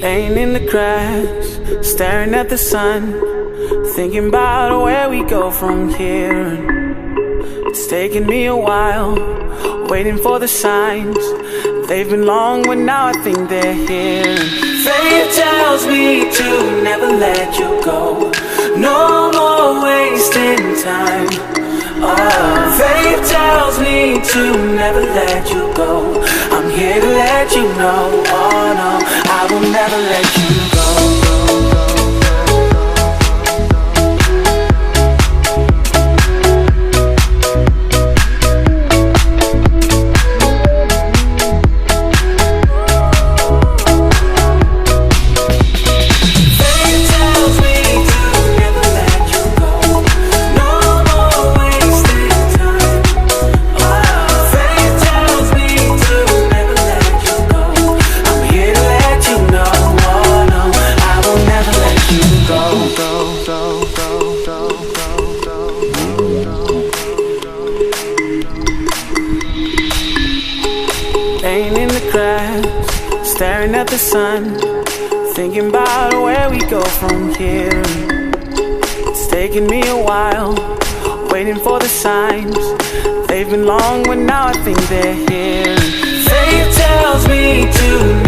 Laying in the grass, staring at the sun, thinking about where we go from here. It's taken me a while, waiting for the signs. They've been long, but now I think they're here. Faith tells me to never let you go. No more wasting time. Oh, faith tells me to never let you go. I'm here to let you know. Oh no, I will never let you go. Laying in the grass, staring at the sun, thinking about where we go from here. It's taken me a while, waiting for the signs. They've been long, but now I think they're here. Faith tells me to